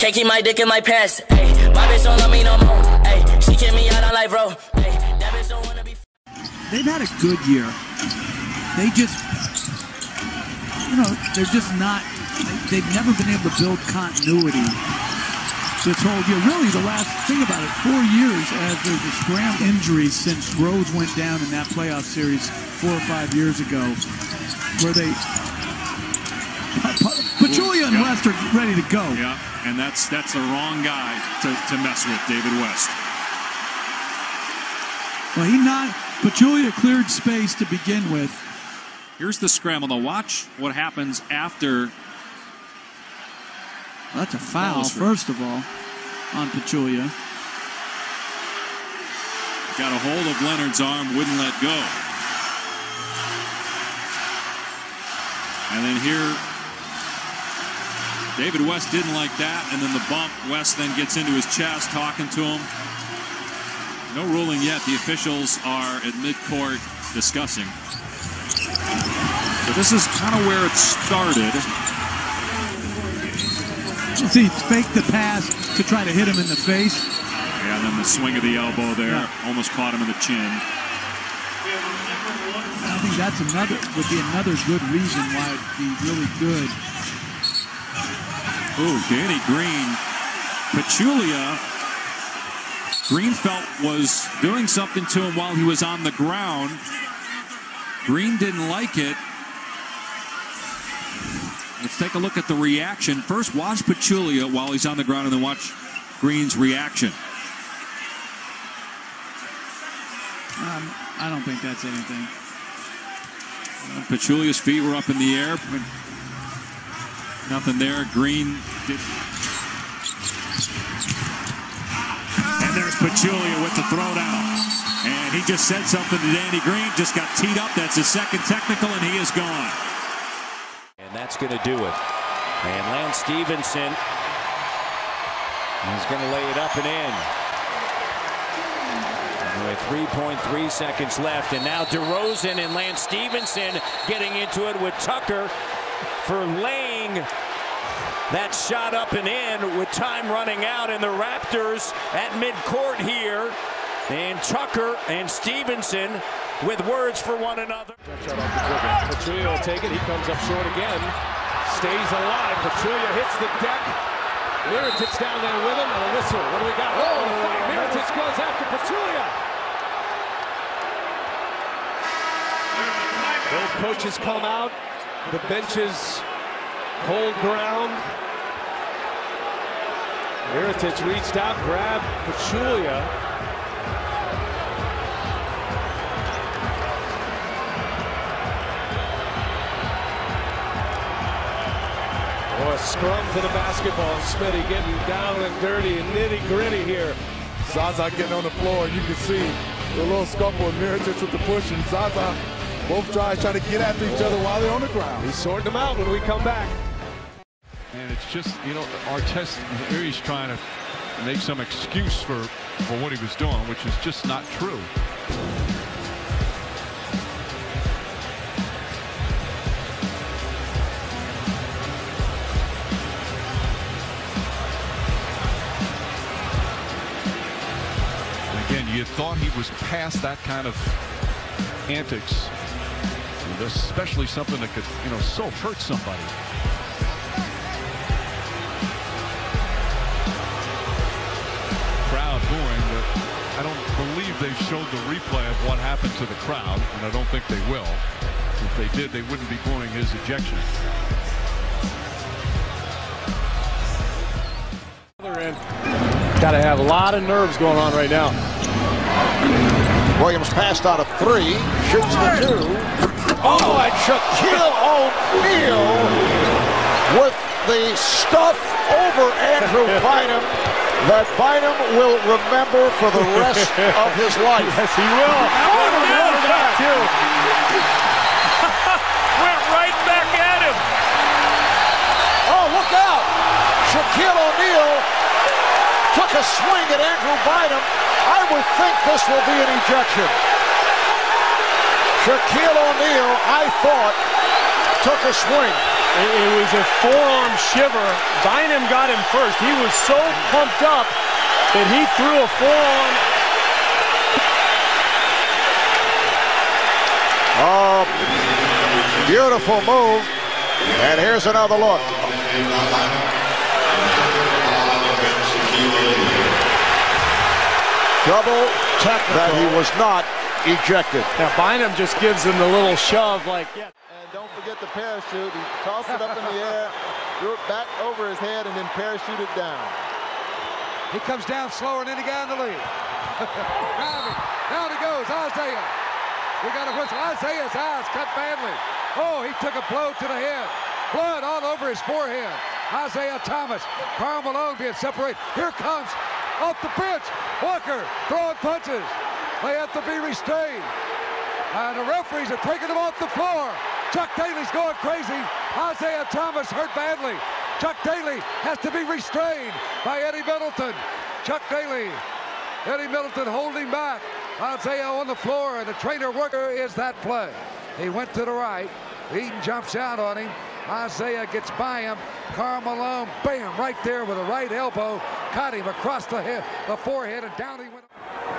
Can't keep my dick in my pants. Ay, my bitch don't love me no more. Ay, she kick me out on life, bro. Ay, that bitch don't wanna be. They've had a good year. They just, they're just not. They've never been able to build continuity this whole year. Really, the last thing about it, 4 years as there's a scram injury since Rose went down in that playoff series 4 or 5 years ago, where they. Pachulia and West are ready to go. Yeah, and that's the wrong guy to mess with, David West. Well, Pachulia cleared space to begin with. Here's the scramble. Now watch what happens after. Well, that's a foul, first of all, on Pachulia. Got a hold of Leonard's arm, wouldn't let go. And then here, David West didn't like that, and then the bump. West then gets into his chest, talking to him. No ruling yet. The officials are at midcourt discussing. So this is kind of where it started. You see, faked the pass to try to hit him in the face. Yeah, and then the swing of the elbow there almost caught him in the chin. I think that's would be another good reason why it'd be really good. Ooh, Danny Green. Pachulia, Green felt was doing something to him while he was on the ground. Green didn't like it. Let's take a look at the reaction. First, watch Pachulia while he's on the ground, and then watch Green's reaction. I don't think that's anything. Pachulia's feet were up in the air. Nothing there. Green did. And there's Pachulia with the throwdown. And he just said something to Danny Green. Just got teed up. That's his second technical, and he is gone. And that's going to do it. And Lance Stephenson is going to lay it up and in. With 3.3 seconds left. And now DeRozan and Lance Stephenson getting into it with Tucker for laying that shot up and in with time running out. And the Raptors at midcourt here. And Tucker and Stephenson with words for one another. Shot off the dribble. Pachulia will take it. He comes up short again. Stays alive. Pachulia hits the deck. Mirotic down there with him, and a whistle. What do we got? Oh, the fight. Mirotic goes after Pachulia. Both coaches come out. The benches hold ground. Mirotic reached out, grabbed Pachulia. Oh, a scrum for the basketball. Smitty getting down and dirty and nitty-gritty here. Zaza getting on the floor, and you can see the little scuffle with Mirotic with the push, and Zaza both trying to get after each other while they're on the ground. He's sorting them out when we come back. And it's just, Artest here, he's trying to make some excuse for what he was doing, which is just not true. You thought he was past that kind of antics, especially something that could, so hurt somebody. Crowd booing, but I don't believe they've showed the replay of what happened to the crowd, and I don't think they will. If they did, they wouldn't be booing his ejection. Other end. Got to have a lot of nerves going on right now. Williams passed out of 3, shoots the 2. Oh, and Shaquille O'Neal with the stuff over Andrew Bynum that Bynum will remember for the rest of his life. Yes, he will. Went right back at him. Oh, look out! Shaquille O'Neal took a swing at Andrew Bynum. I would think this will be an ejection. Shaquille O'Neal, I thought, took a swing. It was a forearm shiver. Bynum got him first. He was so pumped up that he threw a forearm. Oh, beautiful move. And here's another look. Double technical. That he was not ejected. Now Bynum just gives him the little shove like, yeah. And don't forget the parachute. He tossed it up in the air, threw it back over his head, and then parachuted down. He comes down slower, and then he got in the lead. Driving. Down he goes, Isaiah. We got a whistle. Isaiah's eyes cut badly. Oh, he took a blow to the head. Blood all over his forehead. Isaiah Thomas. Karl Malone being separated. Here comes off the bench. Walker throwing punches. They have to be restrained. And the referees are taking them off the floor. Chuck Daly's going crazy. Isaiah Thomas hurt badly. Chuck Daly has to be restrained by Eddie Middleton. Chuck Daly. Eddie Middleton holding back. Isaiah on the floor, and the trainer worker is that play. He went to the right. Eden jumps out on him. Isaiah gets by him. Karl Malone, bam, right there with a right elbow. Caught him across the head, the forehead, and down he went.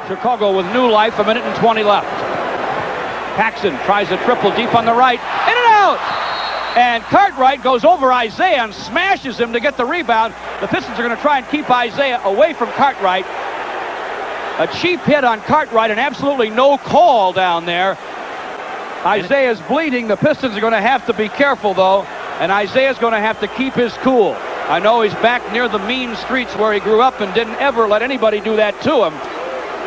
Chicago with new life, 1:20 left. Paxson tries a triple deep on the right. In and out! And Cartwright goes over Isaiah and smashes him to get the rebound. The Pistons are going to try and keep Isaiah away from Cartwright. A cheap hit on Cartwright and absolutely no call down there. Isaiah's bleeding. The Pistons are going to have to be careful, though, and Isaiah's going to have to keep his cool. I know he's back near the mean streets where he grew up and didn't ever let anybody do that to him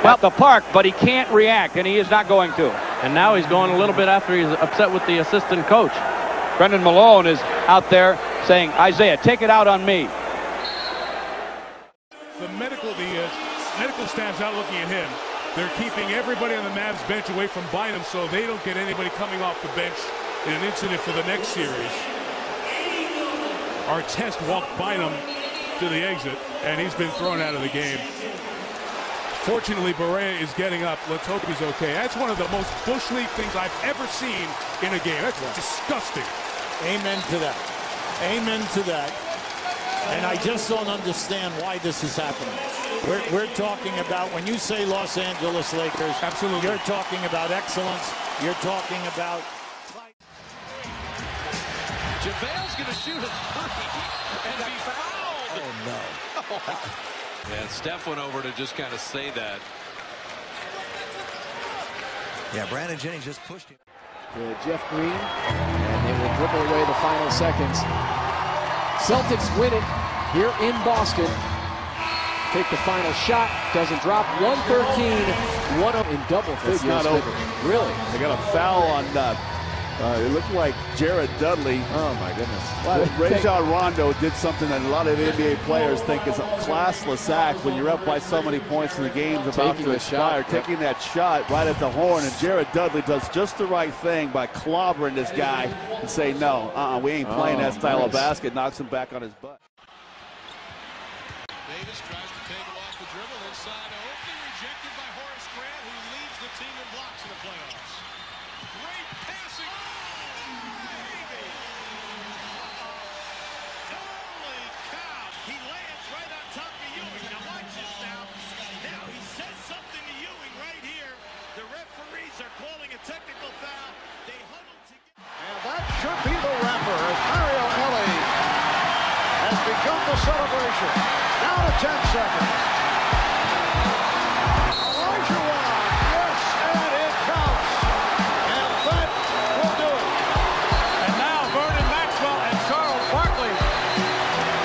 at the park, but he can't react, and he is not going to. And now he's going a little bit after he's upset with the assistant coach. Brendan Malone is out there saying, Isaiah, take it out on me. The medical staff's out looking at him. They're keeping everybody on the Mavs bench away from Bynum so they don't get anybody coming off the bench in an incident for the next series. Artest walked Bynum to the exit, and he's been thrown out of the game. Fortunately, Barea is getting up. Let's hope he's okay. That's one of the most Bush League things I've ever seen in a game. That's disgusting. Amen to that. Amen to that. And I just don't understand why this is happening. We're talking about, when you say Los Angeles Lakers, absolutely, you're talking about excellence. You're talking about... JaVale's going to shoot a three and be fouled. Oh, no. And Steph went over to just kind of say that. Yeah, Brandon Jennings just pushed him. Jeff Green, and they will dribble away the final seconds. Celtics win it here in Boston. Take the final shot, doesn't drop. 113, one up in double figures. Not over. Really? They got a foul on it looked like Jared Dudley. Oh my goodness. Rajon Rondo did something that a lot of NBA players think is a classless act when you're up by so many points in the game's about to expire. Taking that shot right at the horn, and Jared Dudley does just the right thing by clobbering this guy and say, no, we ain't playing that style of basket. Knocks him back on his butt. Davis tries to take it off the dribble inside Oakley, rejected by Horace Grant, who leads the team in blocks in the playoffs. Great passing. Baby. Holy cow. He lands right on top of Ewing. Now watch this now. Now he says something to Ewing right here. The referees are calling a technical foul. They huddle together. And that should be the wrapper as Mario Elie has begun the celebration. Down to 10 seconds. Olajuwon, yes, and it counts. And that will do it. And now Vernon Maxwell and Charles Barkley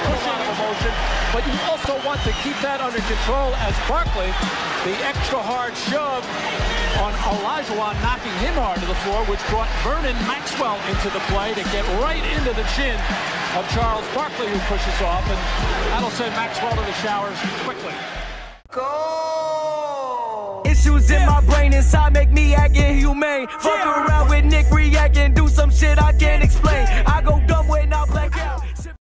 pushing in motion, but you also want to keep that under control as Barkley, the extra hard shove on Olajuwon, knocking him hard to the floor, which brought Vernon Maxwell into the play to get right into the chin of Charles Barkley, who pushes off, and that'll send Maxwell to the showers quickly. Go! Issues in my brain inside make me act inhumane. Fuck around.